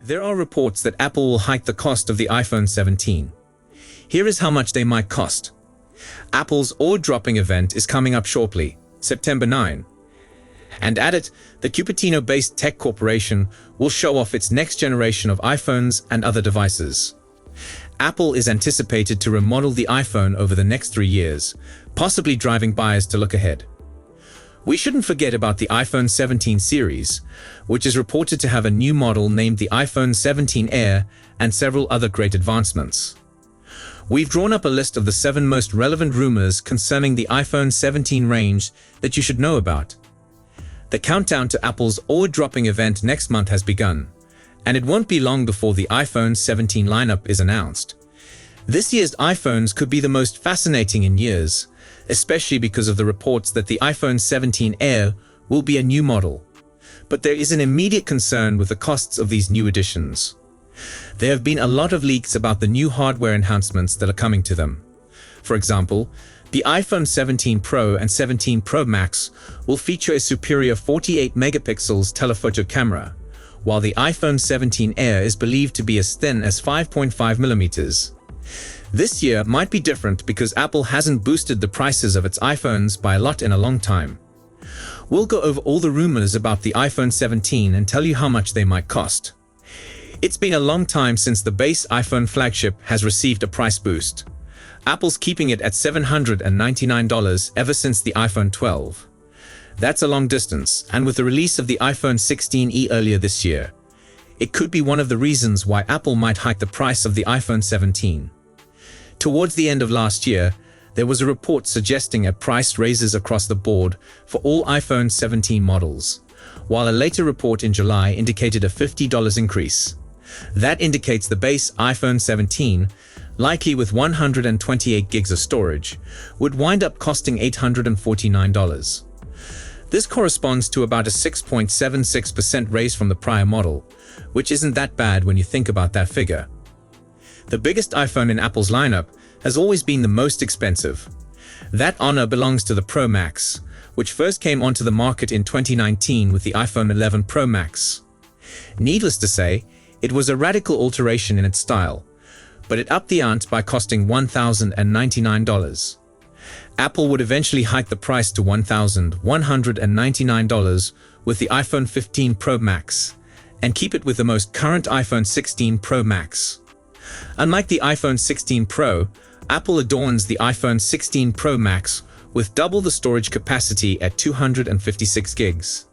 There are reports that Apple will hike the cost of the iPhone 17. Here is how much they might cost. Apple's ore-dropping event is coming up shortly, September 9. And at it, the Cupertino-based tech corporation will show off its next generation of iPhones and other devices. Apple is anticipated to remodel the iPhone over the next 3 years, possibly driving buyers to look ahead. We shouldn't forget about the iPhone 17 series, which is reported to have a new model named the iPhone 17 Air and several other great advancements. We've drawn up a list of the 7 most relevant rumors concerning the iPhone 17 range that you should know about. The countdown to Apple's ore-dropping event next month has begun, and it won't be long before the iPhone 17 lineup is announced. This year's iPhones could be the most fascinating in years, especially because of the reports that the iPhone 17 Air will be a new model. But there is an immediate concern with the costs of these new additions. There have been a lot of leaks about the new hardware enhancements that are coming to them. For example, the iPhone 17 Pro and 17 Pro Max will feature a superior 48 megapixels telephoto camera, while the iPhone 17 Air is believed to be as thin as 5.5 millimeters. This year might be different because Apple hasn't boosted the prices of its iPhones by a lot in a long time. We'll go over all the rumors about the iPhone 17 and tell you how much they might cost. It's been a long time since the base iPhone flagship has received a price boost. Apple's keeping it at $799 ever since the iPhone 12. That's a long distance, and with the release of the iPhone 16e earlier this year, it could be one of the reasons why Apple might hike the price of the iPhone 17. Towards the end of last year, there was a report suggesting a price raises across the board for all iPhone 17 models, while a later report in July indicated a $50 increase. That indicates the base iPhone 17, likely with 128 gigs of storage, would wind up costing $849. This corresponds to about a 6.76% raise from the prior model, which isn't that bad when you think about that figure. The biggest iPhone in Apple's lineup has always been the most expensive. That honor belongs to the Pro Max, which first came onto the market in 2019 with the iPhone 11 Pro Max. Needless to say, it was a radical alteration in its style, but it upped the ante by costing $1,099. Apple would eventually hike the price to $1,199 with the iPhone 15 Pro Max, and keep it with the most current iPhone 16 Pro Max. Unlike the iPhone 16 Pro, Apple adorns the iPhone 16 Pro Max with double the storage capacity at 256 gigs.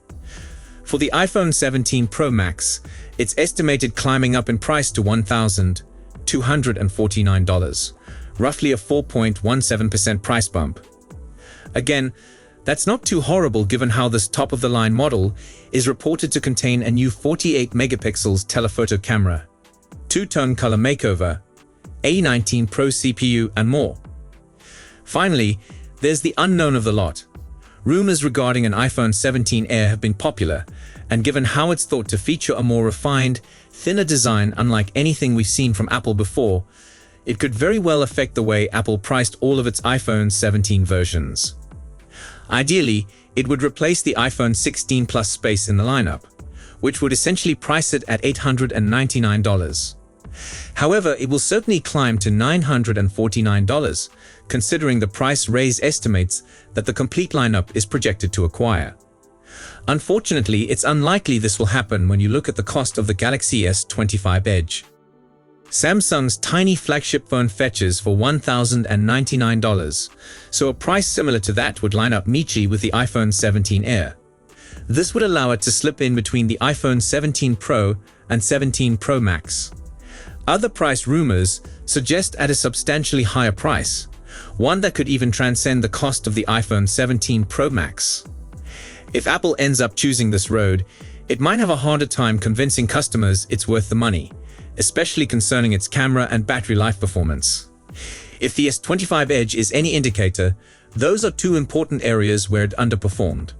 For the iPhone 17 Pro Max, it's estimated climbing up in price to $1,249, roughly a 4.17% price bump. Again, that's not too horrible given how this top-of-the-line model is reported to contain a new 48 megapixels telephoto camera, 2-tone color makeover, A19 Pro CPU, and more. Finally, there's the unknown of the lot. Rumors regarding an iPhone 17 Air have been popular, and given how it's thought to feature a more refined, thinner design unlike anything we've seen from Apple before, it could very well affect the way Apple priced all of its iPhone 17 versions. Ideally, it would replace the iPhone 16 Plus space in the lineup, which would essentially price it at $899. However, it will certainly climb to $949, considering the price raise estimates that the complete lineup is projected to acquire. Unfortunately, it's unlikely this will happen when you look at the cost of the Galaxy S25 Edge. Samsung's tiny flagship phone fetches for $1,099, so a price similar to that would line up neatly with the iPhone 17 Air. This would allow it to slip in between the iPhone 17 Pro and 17 Pro Max. Other price rumors suggest at a substantially higher price, one that could even transcend the cost of the iPhone 17 Pro Max. If Apple ends up choosing this road, it might have a harder time convincing customers it's worth the money, especially concerning its camera and battery life performance. If the S25 Edge is any indicator, those are 2 important areas where it underperformed.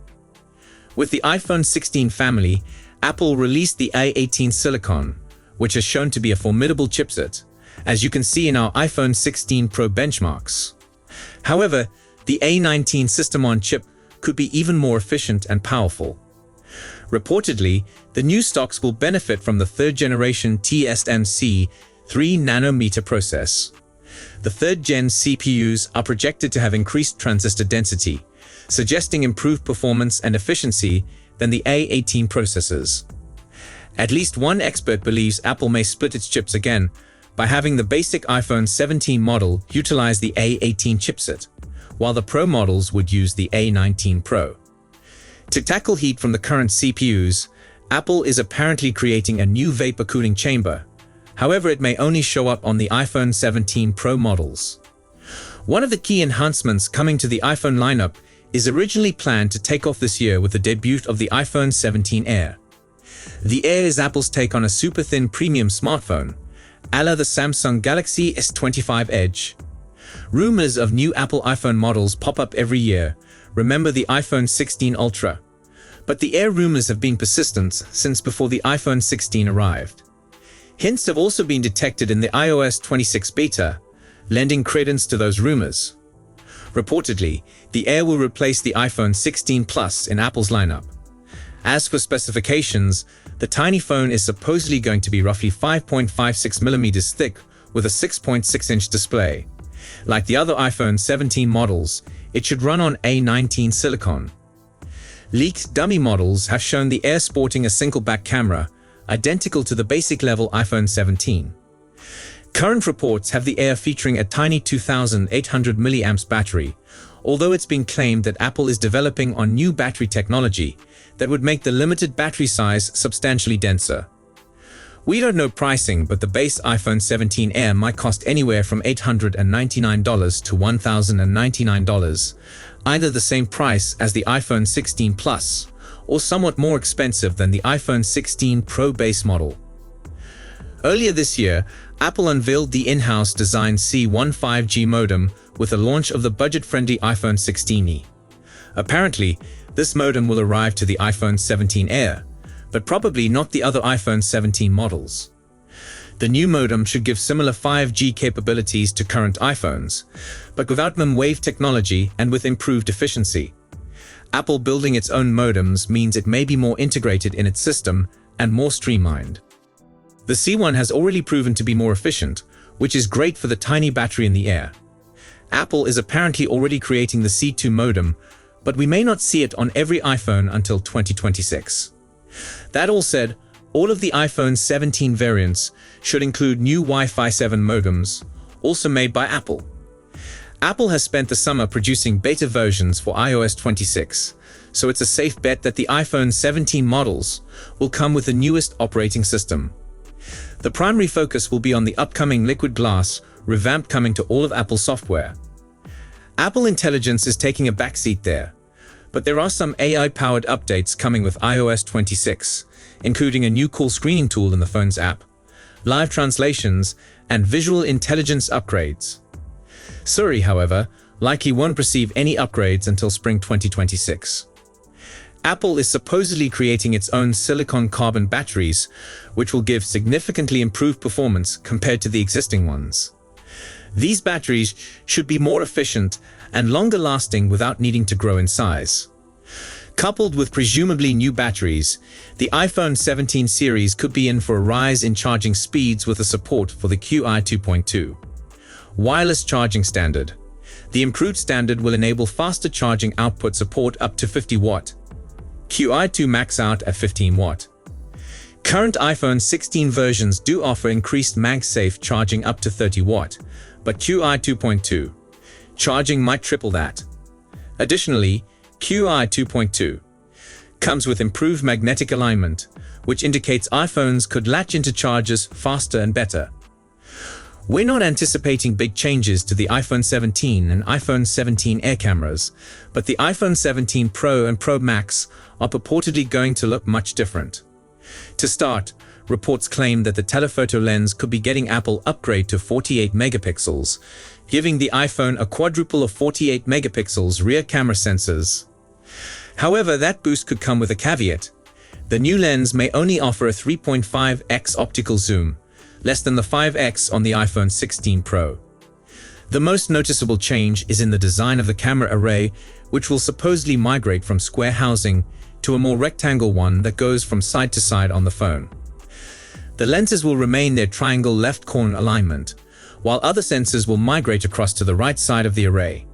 With the iPhone 16 family, Apple released the A18 Silicon, which has shown to be a formidable chipset, as you can see in our iPhone 16 Pro benchmarks. However, the A19 system-on-chip could be even more efficient and powerful. Reportedly, the new stocks will benefit from the third-generation TSMC 3-nanometer process. The third-gen CPUs are projected to have increased transistor density, suggesting improved performance and efficiency than the A18 processors. At least one expert believes Apple may split its chips again by having the basic iPhone 17 model utilize the A18 chipset, while the Pro models would use the A19 Pro. To tackle heat from the current CPUs, Apple is apparently creating a new vapor cooling chamber. However, it may only show up on the iPhone 17 Pro models. One of the key enhancements coming to the iPhone lineup is originally planned to take off this year with the debut of the iPhone 17 Air. The Air is Apple's take on a super-thin premium smartphone, a la the Samsung Galaxy S25 Edge. Rumors of new Apple iPhone models pop up every year. Remember the iPhone 16 Ultra. But the Air rumors have been persistent since before the iPhone 16 arrived. Hints have also been detected in the iOS 26 beta, lending credence to those rumors. Reportedly, the Air will replace the iPhone 16 Plus in Apple's lineup. As for specifications, the tiny phone is supposedly going to be roughly 5.56mm thick with a 6.6-inch display. Like the other iPhone 17 models, it should run on A19 silicon. Leaked dummy models have shown the Air sporting a single back camera, identical to the basic level iPhone 17. Current reports have the Air featuring a tiny 2800 mAh battery, although it's been claimed that Apple is developing on new battery technology that would make the limited battery size substantially denser. We don't know pricing, but the base iPhone 17 Air might cost anywhere from $899 to $1,099, either the same price as the iPhone 16 Plus, or somewhat more expensive than the iPhone 16 Pro base model. Earlier this year, Apple unveiled the in-house designed C15G modem with the launch of the budget-friendly iPhone 16e. Apparently, this modem will arrive to the iPhone 17 Air, but probably not the other iPhone 17 models. The new modem should give similar 5G capabilities to current iPhones, but without mmWave technology and with improved efficiency. Apple building its own modems means it may be more integrated in its system and more streamlined. The C1 has already proven to be more efficient, which is great for the tiny battery in the Air. Apple is apparently already creating the C2 modem, but we may not see it on every iPhone until 2026. That all said, all of the iPhone 17 variants should include new Wi-Fi 7 modems, also made by Apple. Apple has spent the summer producing beta versions for iOS 26, so it's a safe bet that the iPhone 17 models will come with the newest operating system. The primary focus will be on the upcoming Liquid Glass revamp coming to all of Apple's software. Apple Intelligence is taking a backseat there, but there are some AI-powered updates coming with iOS 26, including a new call screening tool in the phone's app, live translations, and visual intelligence upgrades. Siri, however, likely won't receive any upgrades until spring 2026. Apple is supposedly creating its own silicon-carbon batteries, which will give significantly improved performance compared to the existing ones. These batteries should be more efficient and longer lasting without needing to grow in size. Coupled with presumably new batteries, the iPhone 17 series could be in for a rise in charging speeds with the support for the Qi 2.2 wireless charging standard. The improved standard will enable faster charging output support up to 50 watt. Qi 2 max out at 15 watt. Current iPhone 16 versions do offer increased MagSafe charging up to 30 watt, but Qi 2.2 charging might triple that. Additionally, Qi 2.2 comes with improved magnetic alignment, which indicates iPhones could latch into chargers faster and better. We're not anticipating big changes to the iPhone 17 and iPhone 17 Air cameras, but the iPhone 17 Pro and Pro Max are purportedly going to look much different. To start, reports claim that the telephoto lens could be getting Apple upgrade to 48 megapixels, giving the iPhone a quadruple of 48 megapixels rear camera sensors. However, that boost could come with a caveat. The new lens may only offer a 3.5x optical zoom, less than the 5x on the iPhone 16 Pro. The most noticeable change is in the design of the camera array, which will supposedly migrate from square housing to a more rectangle one that goes from side to side on the phone. The lenses will remain their triangle left corner alignment, while other sensors will migrate across to the right side of the array.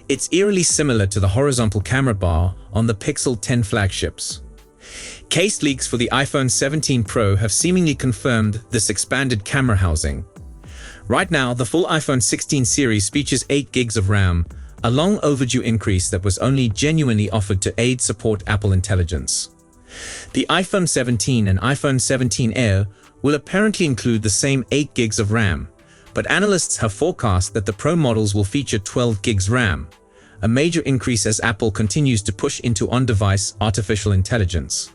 It's eerily similar to the horizontal camera bar on the Pixel 10 flagships. Case leaks for the iPhone 17 Pro have seemingly confirmed this expanded camera housing. Right now, the full iPhone 16 series features 8 gigs of RAM, a long overdue increase that was only genuinely offered to aid support Apple Intelligence. The iPhone 17 and iPhone 17 Air will apparently include the same 8 gigs of RAM, but analysts have forecast that the Pro models will feature 12 gigs RAM, a major increase as Apple continues to push into on-device artificial intelligence.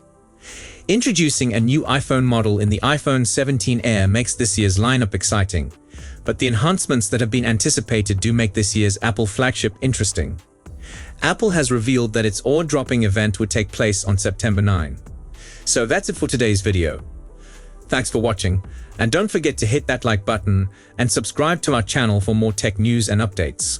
Introducing a new iPhone model in the iPhone 17 Air makes this year's lineup exciting, but the enhancements that have been anticipated do make this year's Apple flagship interesting. Apple has revealed that its ore-dropping event would take place on September 9. So that's it for today's video. Thanks for watching, and don't forget to hit that like button and subscribe to our channel for more tech news and updates.